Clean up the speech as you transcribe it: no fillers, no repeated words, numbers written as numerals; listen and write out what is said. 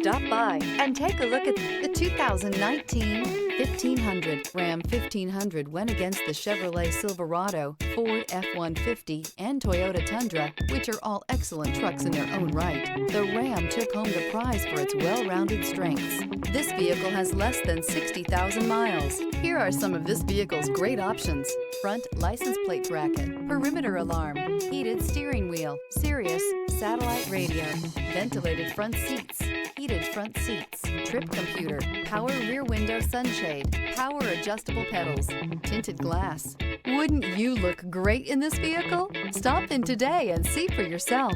Stop by and take a look at the 2019 1500. Ram 1500 went against the Chevrolet Silverado, Ford F-150, and Toyota Tundra, which are all excellent trucks in their own right. The Ram took home the prize for its well-rounded strengths. This vehicle has less than 60,000 miles. Here are some of this vehicle's great options: front license plate bracket, perimeter alarm, heated steering wheel, Sirius satellite radio, ventilated front seats, heated front seats, trip computer, power rear window sunshade, power adjustable pedals, tinted glass. Wouldn't you look great in this vehicle? Stop in today and see for yourself.